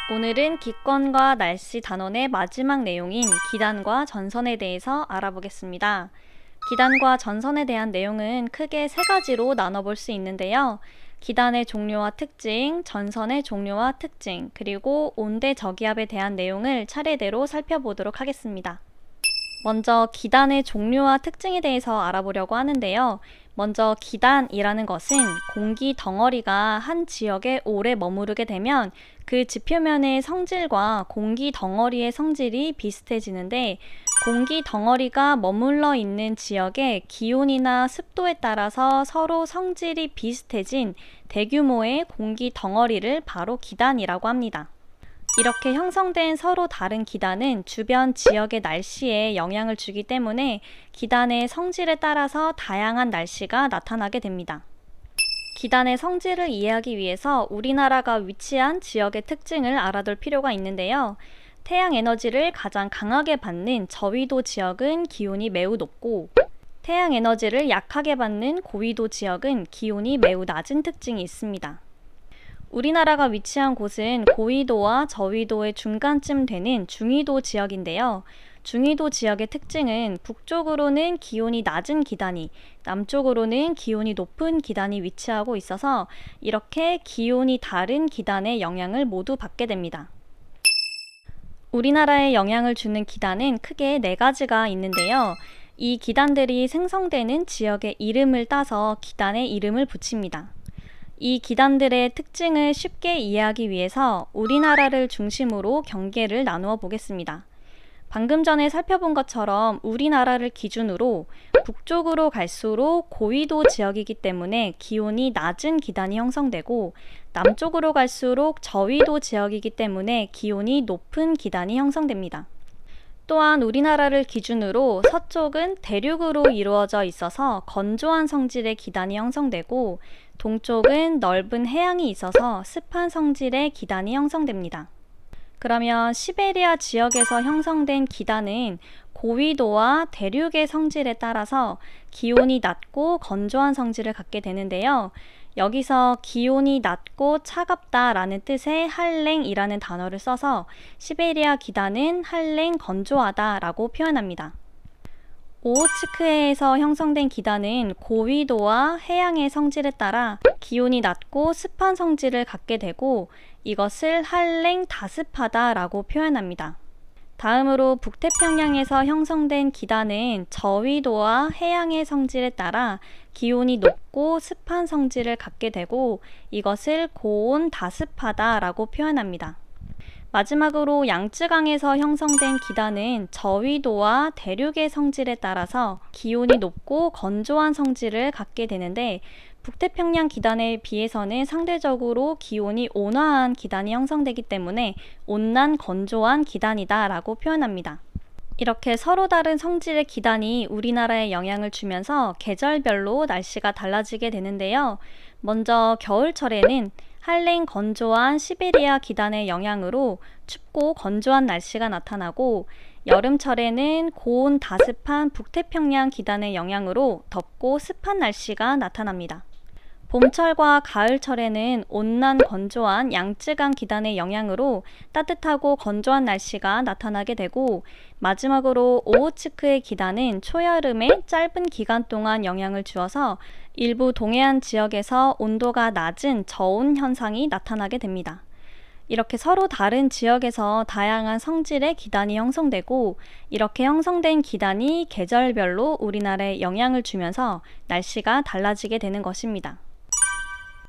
오늘은 기권과 날씨 단원의 마지막 내용인 기단과 전선에 대해서 알아보겠습니다. 기단과 전선에 대한 내용은 크게 세 가지로 나눠볼 수 있는데요. 기단의 종류와 특징, 전선의 종류와 특징, 그리고 온대 저기압에 대한 내용을 차례대로 살펴보도록 하겠습니다. 먼저 기단의 종류와 특징에 대해서 알아보려고 하는데요. 먼저 기단이라는 것은 공기 덩어리가 한 지역에 오래 머무르게 되면 그 지표면의 성질과 공기 덩어리의 성질이 비슷해지는데, 공기 덩어리가 머물러 있는 지역의 기온이나 습도에 따라서 서로 성질이 비슷해진 대규모의 공기 덩어리를 바로 기단이라고 합니다. 이렇게 형성된 서로 다른 기단은 주변 지역의 날씨에 영향을 주기 때문에 기단의 성질에 따라서 다양한 날씨가 나타나게 됩니다. 기단의 성질을 이해하기 위해서 우리나라가 위치한 지역의 특징을 알아둘 필요가 있는데요. 태양 에너지를 가장 강하게 받는 저위도 지역은 기온이 매우 높고, 태양 에너지를 약하게 받는 고위도 지역은 기온이 매우 낮은 특징이 있습니다. 우리나라가 위치한 곳은 고위도와 저위도의 중간쯤 되는 중위도 지역인데요. 중위도 지역의 특징은 북쪽으로는 기온이 낮은 기단이, 남쪽으로는 기온이 높은 기단이 위치하고 있어서 이렇게 기온이 다른 기단의 영향을 모두 받게 됩니다. 우리나라에 영향을 주는 기단은 크게 4가지가 있는데요. 이 기단들이 생성되는 지역의 이름을 따서 기단에 이름을 붙입니다. 이 기단들의 특징을 쉽게 이해하기 위해서 우리나라를 중심으로 경계를 나누어 보겠습니다. 방금 전에 살펴본 것처럼 우리나라를 기준으로 북쪽으로 갈수록 고위도 지역이기 때문에 기온이 낮은 기단이 형성되고, 남쪽으로 갈수록 저위도 지역이기 때문에 기온이 높은 기단이 형성됩니다. 또한 우리나라를 기준으로 서쪽은 대륙으로 이루어져 있어서 건조한 성질의 기단이 형성되고, 동쪽은 넓은 해양이 있어서 습한 성질의 기단이 형성됩니다. 그러면 시베리아 지역에서 형성된 기단은 고위도와 대륙의 성질에 따라서 기온이 낮고 건조한 성질을 갖게 되는데요. 여기서 기온이 낮고 차갑다라는 뜻의 한랭이라는 단어를 써서 시베리아 기단은 한랭 건조하다라고 표현합니다. 오호츠크해에서 형성된 기단은 고위도와 해양의 성질에 따라 기온이 낮고 습한 성질을 갖게 되고, 이것을 한랭 다습하다라고 표현합니다. 다음으로 북태평양에서 형성된 기단은 저위도와 해양의 성질에 따라 기온이 높고 습한 성질을 갖게 되고, 이것을 고온 다습하다라고 표현합니다. 마지막으로 양쯔강에서 형성된 기단은 저위도와 대륙의 성질에 따라서 기온이 높고 건조한 성질을 갖게 되는데, 북태평양 기단에 비해서는 상대적으로 기온이 온화한 기단이 형성되기 때문에 온난 건조한 기단이다 라고 표현합니다. 이렇게 서로 다른 성질의 기단이 우리나라에 영향을 주면서 계절별로 날씨가 달라지게 되는데요. 먼저 겨울철에는 한랭 건조한 시베리아 기단의 영향으로 춥고 건조한 날씨가 나타나고, 여름철에는 고온 다습한 북태평양 기단의 영향으로 덥고 습한 날씨가 나타납니다. 봄철과 가을철에는 온난 건조한 양쯔강 기단의 영향으로 따뜻하고 건조한 날씨가 나타나게 되고, 마지막으로 오호츠크의 기단은 초여름에 짧은 기간 동안 영향을 주어서 일부 동해안 지역에서 온도가 낮은 저온 현상이 나타나게 됩니다. 이렇게 서로 다른 지역에서 다양한 성질의 기단이 형성되고, 이렇게 형성된 기단이 계절별로 우리나라에 영향을 주면서 날씨가 달라지게 되는 것입니다.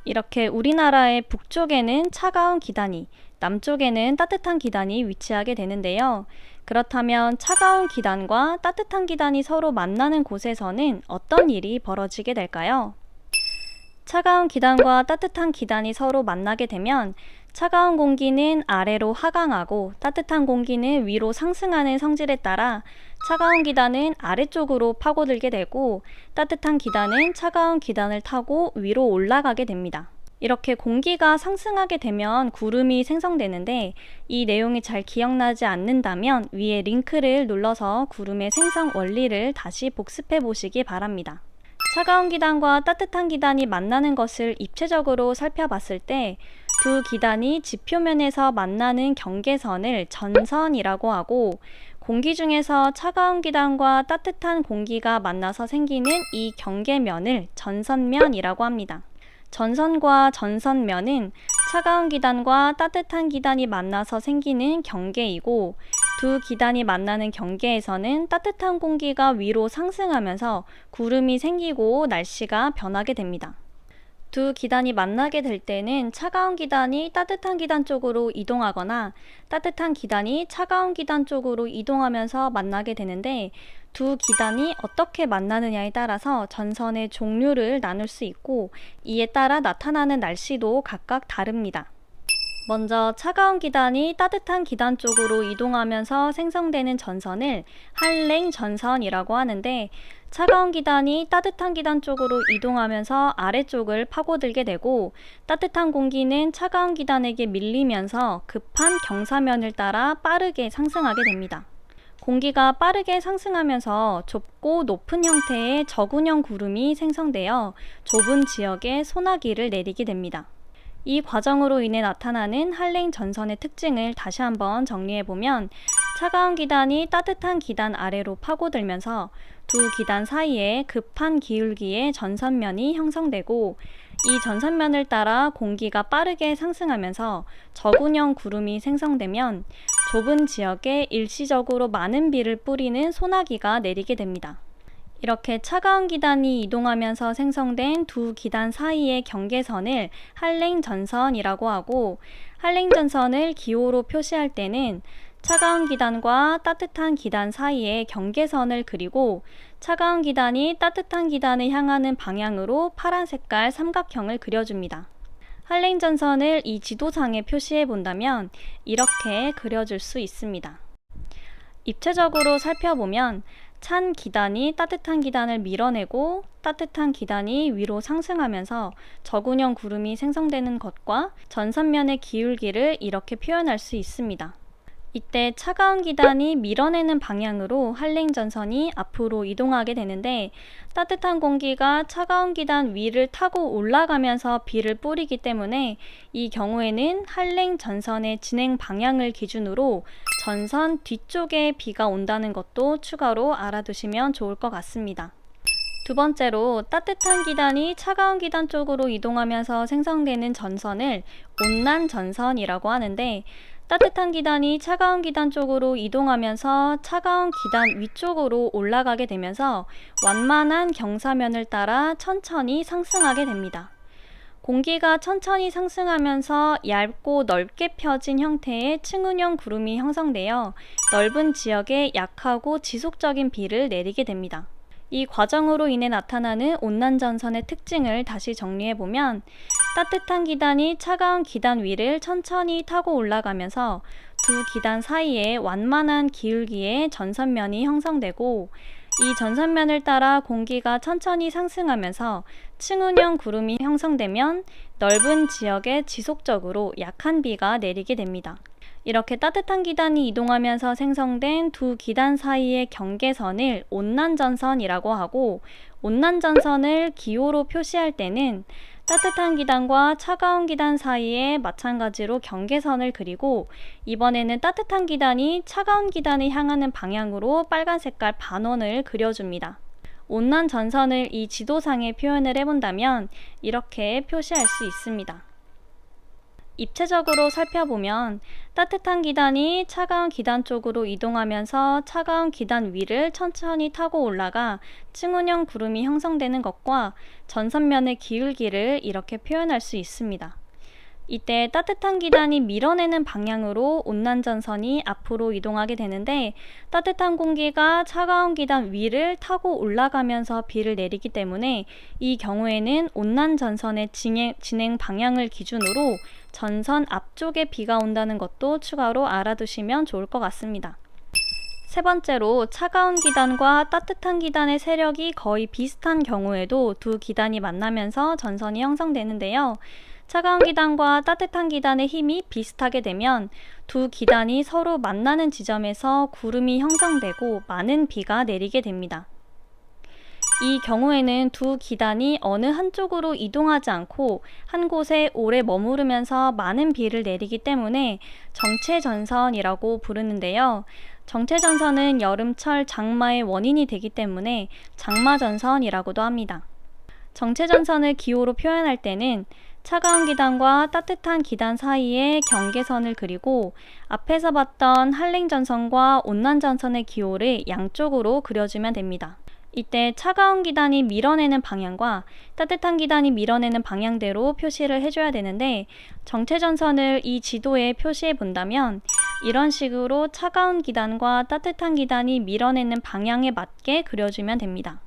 이렇게 우리나라의 북쪽에는 차가운 기단이, 남쪽에는 따뜻한 기단이 위치하게 되는데요. 그렇다면 차가운 기단과 따뜻한 기단이 서로 만나는 곳에서는 어떤 일이 벌어지게 될까요? 차가운 기단과 따뜻한 기단이 서로 만나게 되면 차가운 공기는 아래로 하강하고 따뜻한 공기는 위로 상승하는 성질에 따라 차가운 기단은 아래쪽으로 파고들게 되고, 따뜻한 기단은 차가운 기단을 타고 위로 올라가게 됩니다. 이렇게 공기가 상승하게 되면 구름이 생성되는데, 이 내용이 잘 기억나지 않는다면 위에 링크를 눌러서 구름의 생성 원리를 다시 복습해 보시기 바랍니다. 차가운 기단과 따뜻한 기단이 만나는 것을 입체적으로 살펴봤을 때 두 기단이 지표면에서 만나는 경계선을 전선이라고 하고, 공기 중에서 차가운 기단과 따뜻한 공기가 만나서 생기는 이 경계면을 전선면이라고 합니다. 전선과 전선면은 차가운 기단과 따뜻한 기단이 만나서 생기는 경계이고, 두 기단이 만나는 경계에서는 따뜻한 공기가 위로 상승하면서 구름이 생기고 날씨가 변하게 됩니다. 두 기단이 만나게 될 때는 차가운 기단이 따뜻한 기단 쪽으로 이동하거나 따뜻한 기단이 차가운 기단 쪽으로 이동하면서 만나게 되는데, 두 기단이 어떻게 만나느냐에 따라서 전선의 종류를 나눌 수 있고, 이에 따라 나타나는 날씨도 각각 다릅니다. 먼저 차가운 기단이 따뜻한 기단 쪽으로 이동하면서 생성되는 전선을 한랭 전선이라고 하는데, 차가운 기단이 따뜻한 기단 쪽으로 이동하면서 아래쪽을 파고들게 되고, 따뜻한 공기는 차가운 기단에게 밀리면서 급한 경사면을 따라 빠르게 상승하게 됩니다. 공기가 빠르게 상승하면서 좁고 높은 형태의 저군형 구름이 생성되어 좁은 지역에 소나기를 내리게 됩니다. 이 과정으로 인해 나타나는 한랭 전선의 특징을 다시 한번 정리해보면, 차가운 기단이 따뜻한 기단 아래로 파고들면서 두 기단 사이에 급한 기울기의 전선면이 형성되고, 이 전선면을 따라 공기가 빠르게 상승하면서 저군형 구름이 생성되면 좁은 지역에 일시적으로 많은 비를 뿌리는 소나기가 내리게 됩니다. 이렇게 차가운 기단이 이동하면서 생성된 두 기단 사이의 경계선을 한랭 전선이라고 하고, 한랭 전선을 기호로 표시할 때는 차가운 기단과 따뜻한 기단 사이에 경계선을 그리고, 차가운 기단이 따뜻한 기단을 향하는 방향으로 파란 색깔 삼각형을 그려줍니다. 한랭 전선을 이 지도상에 표시해 본다면 이렇게 그려줄 수 있습니다. 입체적으로 살펴보면 찬 기단이 따뜻한 기단을 밀어내고 따뜻한 기단이 위로 상승하면서 저군형 구름이 생성되는 것과 전선면의 기울기를 이렇게 표현할 수 있습니다. 이때 차가운 기단이 밀어내는 방향으로 한랭 전선이 앞으로 이동하게 되는데, 따뜻한 공기가 차가운 기단 위를 타고 올라가면서 비를 뿌리기 때문에 이 경우에는 한랭 전선의 진행 방향을 기준으로 전선 뒤쪽에 비가 온다는 것도 추가로 알아두시면 좋을 것 같습니다. 두 번째로, 따뜻한 기단이 차가운 기단 쪽으로 이동하면서 생성되는 전선을 온난 전선이라고 하는데, 따뜻한 기단이 차가운 기단 쪽으로 이동하면서 차가운 기단 위쪽으로 올라가게 되면서 완만한 경사면을 따라 천천히 상승하게 됩니다. 공기가 천천히 상승하면서 얇고 넓게 펴진 형태의 층운형 구름이 형성되어 넓은 지역에 약하고 지속적인 비를 내리게 됩니다. 이 과정으로 인해 나타나는 온난전선의 특징을 다시 정리해보면, 따뜻한 기단이 차가운 기단 위를 천천히 타고 올라가면서 두 기단 사이에 완만한 기울기의 전선면이 형성되고, 이 전선면을 따라 공기가 천천히 상승하면서 층운형 구름이 형성되면 넓은 지역에 지속적으로 약한 비가 내리게 됩니다. 이렇게 따뜻한 기단이 이동하면서 생성된 두 기단 사이의 경계선을 온난전선이라고 하고, 온난전선을 기호로 표시할 때는 따뜻한 기단과 차가운 기단 사이에 마찬가지로 경계선을 그리고, 이번에는 따뜻한 기단이 차가운 기단을 향하는 방향으로 빨간 색깔 반원을 그려줍니다. 온난전선을 이 지도상에 표현을 해본다면 이렇게 표시할 수 있습니다. 입체적으로 살펴보면 따뜻한 기단이 차가운 기단 쪽으로 이동하면서 차가운 기단 위를 천천히 타고 올라가 층운형 구름이 형성되는 것과 전선면의 기울기를 이렇게 표현할 수 있습니다. 이때 따뜻한 기단이 밀어내는 방향으로 온난전선이 앞으로 이동하게 되는데, 따뜻한 공기가 차가운 기단 위를 타고 올라가면서 비를 내리기 때문에 이 경우에는 온난전선의 진행 방향을 기준으로 전선 앞쪽에 비가 온다는 것도 추가로 알아두시면 좋을 것 같습니다. 세 번째로, 차가운 기단과 따뜻한 기단의 세력이 거의 비슷한 경우에도 두 기단이 만나면서 전선이 형성되는데요. 차가운 기단과 따뜻한 기단의 힘이 비슷하게 되면 두 기단이 서로 만나는 지점에서 구름이 형성되고 많은 비가 내리게 됩니다. 이 경우에는 두 기단이 어느 한쪽으로 이동하지 않고 한 곳에 오래 머무르면서 많은 비를 내리기 때문에 정체전선이라고 부르는데요. 정체전선은 여름철 장마의 원인이 되기 때문에 장마전선이라고도 합니다. 정체전선을 기호로 표현할 때는 차가운 기단과 따뜻한 기단 사이에 경계선을 그리고 앞에서 봤던 한랭전선과 온난전선의 기호를 양쪽으로 그려주면 됩니다. 이때 차가운 기단이 밀어내는 방향과 따뜻한 기단이 밀어내는 방향대로 표시를 해줘야 되는데 정체전선을 이 지도에 표시해 본다면 이런 식으로 차가운 기단과 따뜻한 기단이 밀어내는 방향에 맞게 그려주면 됩니다.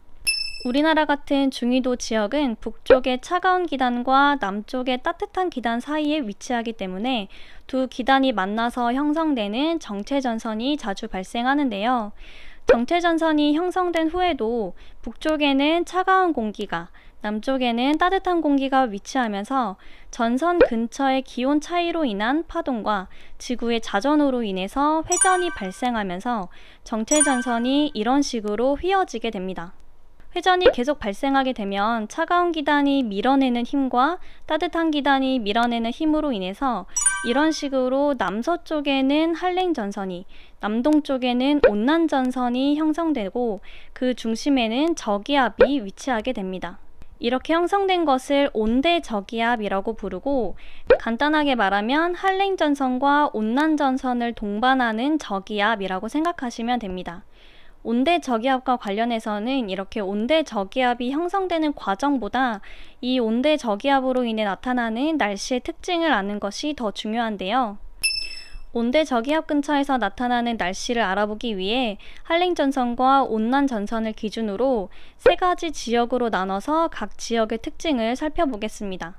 우리나라 같은 중위도 지역은 북쪽의 차가운 기단과 남쪽의 따뜻한 기단 사이에 위치하기 때문에 두 기단이 만나서 형성되는 정체전선이 자주 발생하는데요. 정체전선이 형성된 후에도 북쪽에는 차가운 공기가, 남쪽에는 따뜻한 공기가 위치하면서 전선 근처의 기온 차이로 인한 파동과 지구의 자전으로 인해서 회전이 발생하면서 정체전선이 이런 식으로 휘어지게 됩니다. 회전이 계속 발생하게 되면 차가운 기단이 밀어내는 힘과 따뜻한 기단이 밀어내는 힘으로 인해서 이런 식으로 남서쪽에는 한랭전선이, 남동쪽에는 온난전선이 형성되고 그 중심에는 저기압이 위치하게 됩니다. 이렇게 형성된 것을 온대저기압이라고 부르고 간단하게 말하면 한랭전선과 온난전선을 동반하는 저기압이라고 생각하시면 됩니다. 온대저기압과 관련해서는 이렇게 온대저기압이 형성되는 과정보다 이 온대저기압으로 인해 나타나는 날씨의 특징을 아는 것이 더 중요한데요. 온대저기압 근처에서 나타나는 날씨를 알아보기 위해 한랭전선과 온난전선을 기준으로 세 가지 지역으로 나눠서 각 지역의 특징을 살펴보겠습니다.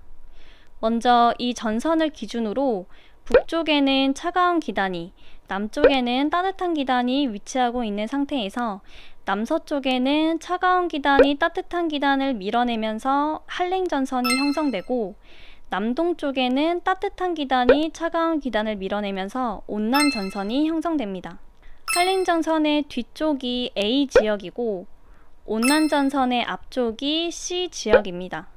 먼저 이 전선을 기준으로 북쪽에는 차가운 기단이, 남쪽에는 따뜻한 기단이 위치하고 있는 상태에서 남서쪽에는 차가운 기단이 따뜻한 기단을 밀어내면서 한랭전선이 형성되고 남동쪽에는 따뜻한 기단이 차가운 기단을 밀어내면서 온난전선이 형성됩니다. 한랭전선의 뒤쪽이 A 지역이고 온난전선의 앞쪽이 C 지역입니다.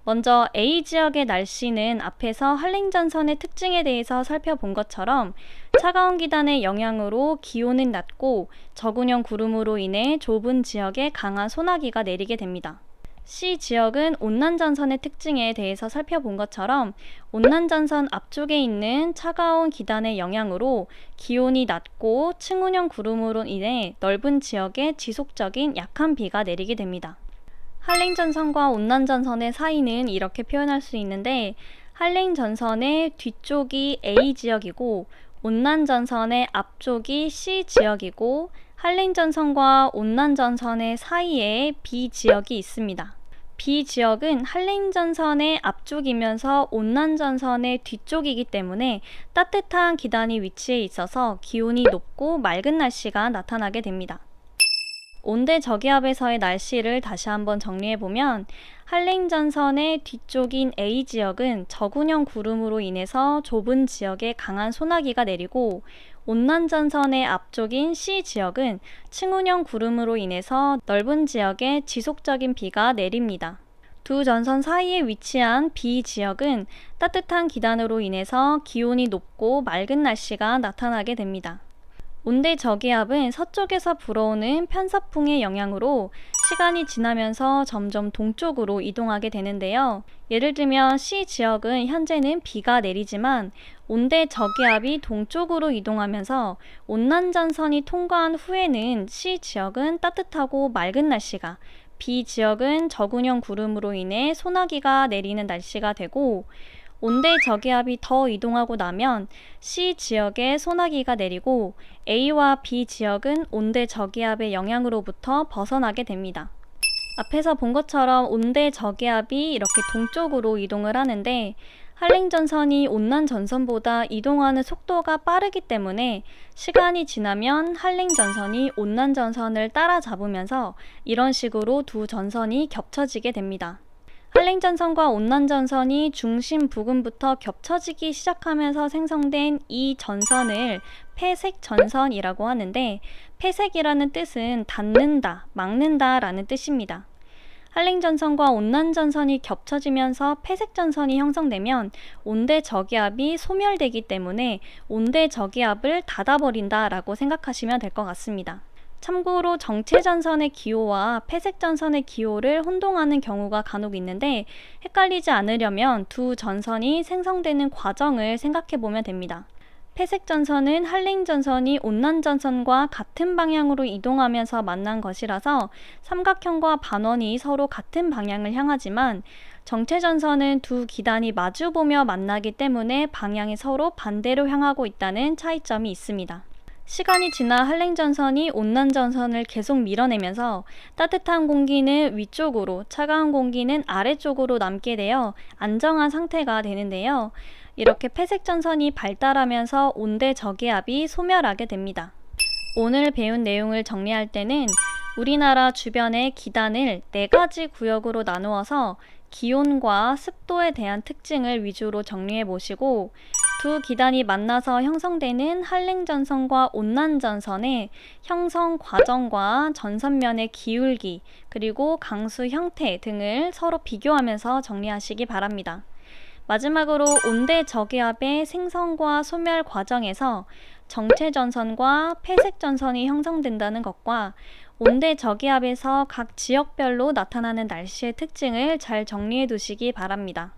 먼저 A 지역의 날씨는 앞에서 한랭전선의 특징에 대해서 살펴본 것처럼 차가운 기단의 영향으로 기온은 낮고 저군형 구름으로 인해 좁은 지역에 강한 소나기가 내리게 됩니다. C 지역은 온난전선의 특징에 대해서 살펴본 것처럼 온난전선 앞쪽에 있는 차가운 기단의 영향으로 기온이 낮고 층운형 구름으로 인해 넓은 지역에 지속적인 약한 비가 내리게 됩니다. 한랭전선과 온난전선의 사이는 이렇게 표현할 수 있는데 한랭전선의 뒤쪽이 A 지역이고 온난전선의 앞쪽이 C 지역이고 한랭전선과 온난전선의 사이에 B 지역이 있습니다. B 지역은 한랭전선의 앞쪽이면서 온난전선의 뒤쪽이기 때문에 따뜻한 기단이 위치해 있어서 기온이 높고 맑은 날씨가 나타나게 됩니다. 온대저기압에서의 날씨를 다시 한번 정리해보면 한랭전선의 뒤쪽인 A 지역은 저군형 구름으로 인해서 좁은 지역에 강한 소나기가 내리고 온난전선의 앞쪽인 C 지역은 층운형 구름으로 인해서 넓은 지역에 지속적인 비가 내립니다. 두 전선 사이에 위치한 B 지역은 따뜻한 기단으로 인해서 기온이 높고 맑은 날씨가 나타나게 됩니다. 온대저기압은 서쪽에서 불어오는 편서풍의 영향으로 시간이 지나면서 점점 동쪽으로 이동하게 되는데요. 예를 들면 C 지역은 현재는 비가 내리지만 온대저기압이 동쪽으로 이동하면서 온난전선이 통과한 후에는 C 지역은 따뜻하고 맑은 날씨가, B 지역은 저군형 구름으로 인해 소나기가 내리는 날씨가 되고 온대저기압이 더 이동하고 나면 C 지역에 소나기가 내리고 A와 B 지역은 온대저기압의 영향으로부터 벗어나게 됩니다. 앞에서 본 것처럼 온대저기압이 이렇게 동쪽으로 이동을 하는데 한랭전선이 온난전선보다 이동하는 속도가 빠르기 때문에 시간이 지나면 한랭전선이 온난전선을 따라잡으면서 이런 식으로 두 전선이 겹쳐지게 됩니다. 한랭전선과 온난전선이 중심 부근부터 겹쳐지기 시작하면서 생성된 이 전선을 폐색전선이라고 하는데 폐색이라는 뜻은 닫는다, 막는다 라는 뜻입니다. 한랭전선과 온난전선이 겹쳐지면서 폐색전선이 형성되면 온대저기압이 소멸되기 때문에 온대저기압을 닫아버린다라고 생각하시면 될 것 같습니다. 참고로 정체전선의 기호와 폐색전선의 기호를 혼동하는 경우가 간혹 있는데 헷갈리지 않으려면 두 전선이 생성되는 과정을 생각해 보면 됩니다. 폐색전선은 한랭전선이 온난전선과 같은 방향으로 이동하면서 만난 것이라서 삼각형과 반원이 서로 같은 방향을 향하지만 정체전선은 두 기단이 마주보며 만나기 때문에 방향이 서로 반대로 향하고 있다는 차이점이 있습니다. 시간이 지나 한랭전선이 온난전선을 계속 밀어내면서 따뜻한 공기는 위쪽으로, 차가운 공기는 아래쪽으로 남게 되어 안정한 상태가 되는데요. 이렇게 폐색전선이 발달하면서 온대저기압이 소멸하게 됩니다. 오늘 배운 내용을 정리할 때는 우리나라 주변의 기단을 4가지 구역으로 나누어서 기온과 습도에 대한 특징을 위주로 정리해 보시고 두 기단이 만나서 형성되는 한랭전선과 온난전선의 형성 과정과 전선면의 기울기 그리고 강수 형태 등을 서로 비교하면서 정리하시기 바랍니다. 마지막으로 온대저기압의 생성과 소멸 과정에서 정체전선과 폐색전선이 형성된다는 것과 온대저기압에서 각 지역별로 나타나는 날씨의 특징을 잘 정리해 두시기 바랍니다.